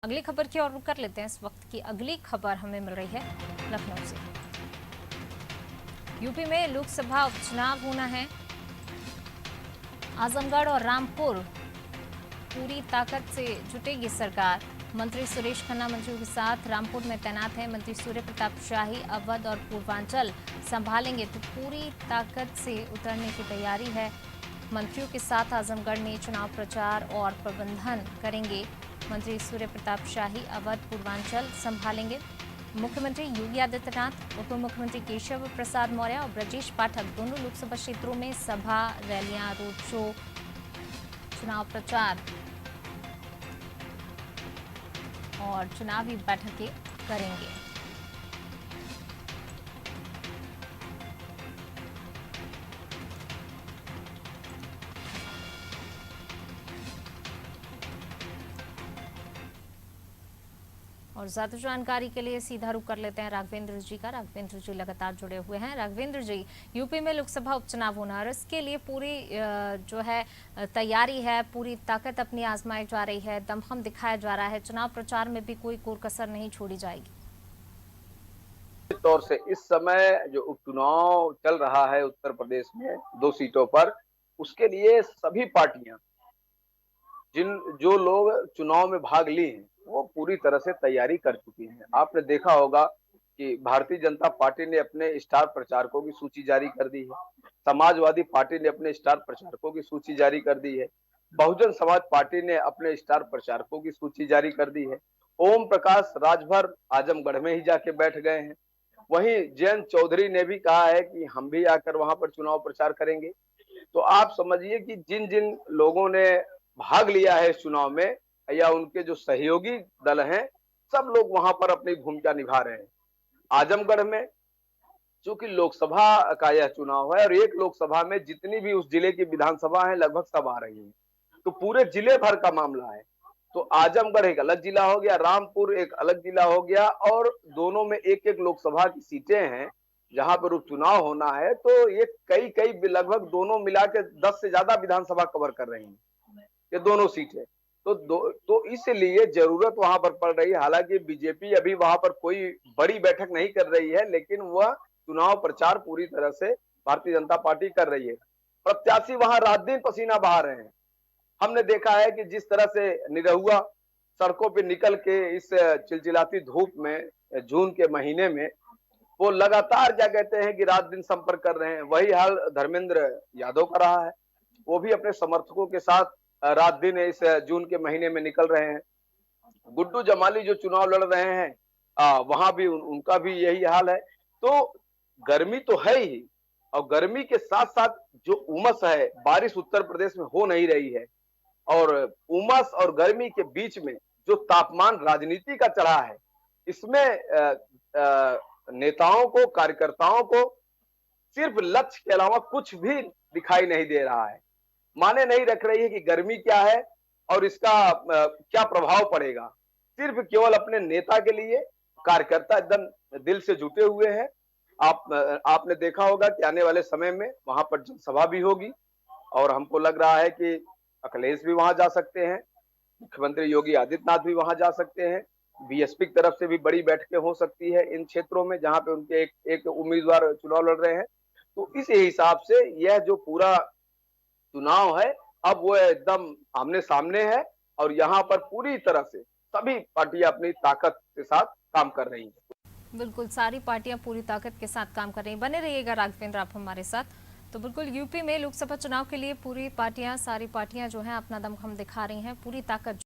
अगली खबर की ओर रुख कर लेते हैं। इस वक्त की अगली खबर हमें मिल रही है लखनऊ से। यूपी में लोकसभा उपचुनाव होना है। आजमगढ़ और रामपुर पूरी ताकत से जुटेगी सरकार। मंत्री सुरेश खन्ना मंत्रियों के साथ रामपुर में तैनात हैं। मंत्री सूर्य प्रताप शाही अवध और पूर्वांचल संभालेंगे तो पूरी ताकत से उतरने की तैयारी है। मंत्रियों के साथ आजमगढ़ में चुनाव प्रचार और प्रबंधन करेंगे। मंत्री सूर्य प्रताप शाही अवध पूर्वांचल संभालेंगे। मुख्यमंत्री योगी आदित्यनाथ, उप मुख्यमंत्री केशव प्रसाद मौर्य और ब्रजेश पाठक दोनों लोकसभा क्षेत्रों में सभा, रैलियां, रोड शो, चुनाव प्रचार और चुनावी बैठकें करेंगे। और ज्यादा जानकारी के लिए सीधा रुख कर लेते हैं राघवेंद्र जी का। राघवेंद्र जी लगातार जुड़े हुए हैं। राघवेंद्र जी, यूपी में लोकसभा उपचुनाव होना है, इसके लिए पूरी जो है तैयारी है, पूरी ताकत अपनी आजमाई जा रही है, दमखम दिखाया जा रहा है, चुनाव प्रचार में भी कोई कसर नहीं छोड़ी जाएगी। तौर से इस समय जो उपचुनाव चल रहा है उत्तर प्रदेश में 2 सीटों पर, उसके लिए सभी पार्टियां, जो लोग चुनाव में भाग ली हैं, वो पूरी तरह से तैयारी कर चुकी हैं। आपने देखा होगा कि भारतीय जनता पार्टी ने अपने स्टार प्रचारकों की सूची जारी कर दी है। समाजवादी पार्टी ने अपने स्टार प्रचारकों की सूची जारी कर दी है। बहुजन समाज पार्टी ने अपने स्टार प्रचारकों की सूची जारी कर दी है। ओम प्रकाश राजभर आजमगढ़ में ही जाके बैठ गए हैं। वहीं जयंत चौधरी ने भी कहा है कि हम भी आकर वहां पर चुनाव प्रचार करेंगे। तो आप समझिए कि जिन जिन लोगों ने भाग लिया है इस चुनाव में या उनके जो सहयोगी दल हैं, सब लोग वहां पर अपनी भूमिका निभा रहे हैं। आजमगढ़ में चूंकि लोकसभा का यह चुनाव है और एक लोकसभा में जितनी भी उस जिले की विधानसभा है लगभग सब आ रही है, तो पूरे जिले भर का मामला है। तो आजमगढ़ एक अलग जिला हो गया, रामपुर एक अलग जिला हो गया और दोनों में एक एक लोकसभा की सीटें हैं जहां पर उपचुनाव होना है। तो ये कई कई लगभग दोनों मिला के 10 से ज्यादा विधानसभा कवर कर रही हैं ये दोनों सीटें। तो इसलिए जरूरत वहां पर पड़ रही है। हालांकि बीजेपी अभी वहां पर कोई बड़ी बैठक नहीं कर रही है, लेकिन वह चुनाव प्रचार पूरी तरह से भारतीय जनता पार्टी कर रही है। प्रत्याशी वहां रात दिन पसीना बहा रहे हैं। हमने देखा है कि जिस तरह से निरहुआ सड़कों पे निकल के इस चिलचिलाती धूप में जून के महीने में वो लगातार क्या कहते हैं कि रात दिन संपर्क कर रहे हैं। वही हाल धर्मेंद्र यादव का रहा है। वो भी अपने समर्थकों के साथ रात दिन इस जून के महीने में निकल रहे हैं। गुड्डू जमाली जो चुनाव लड़ रहे हैं, वहां भी उनका भी यही हाल है। तो गर्मी तो है ही और गर्मी के साथ साथ जो उमस है, बारिश उत्तर प्रदेश में हो नहीं रही है और उमस और गर्मी के बीच में जो तापमान राजनीति का चढ़ा है, इसमें नेताओं को, कार्यकर्ताओं को सिर्फ लक्ष्य के अलावा कुछ भी दिखाई नहीं दे रहा है। माने नहीं रख रही है कि गर्मी क्या है और इसका क्या प्रभाव पड़ेगा। सिर्फ केवल अपने नेता के लिए कार्यकर्ता एकदम दिल से जुटे हुए हैं। आपने देखा होगा कि आने वाले समय में वहां पर जनसभा भी होगी और हमको लग रहा है कि अखिलेश भी वहां जा सकते हैं, मुख्यमंत्री योगी आदित्यनाथ भी वहां जा सकते हैं। बीएसपी की तरफ से भी बड़ी बैठकें हो सकती है इन क्षेत्रों में जहां पे उनके एक उम्मीदवार चुनाव लड़ रहे हैं। तो इस हिसाब से यह जो पूरा चुनाव है अब वो एकदम आमने सामने है और यहाँ पर पूरी तरह से सभी पार्टियां अपनी ताकत के साथ काम कर रही हैं। बिल्कुल, सारी पार्टियां पूरी ताकत के साथ काम कर रही हैं। बने रहिएगा राघवेंद्र आप हमारे साथ। तो बिल्कुल यूपी में लोकसभा चुनाव के लिए पूरी पार्टियां, सारी पार्टियां जो हैं अपना दमखम दिखा रही हैं, पूरी ताकत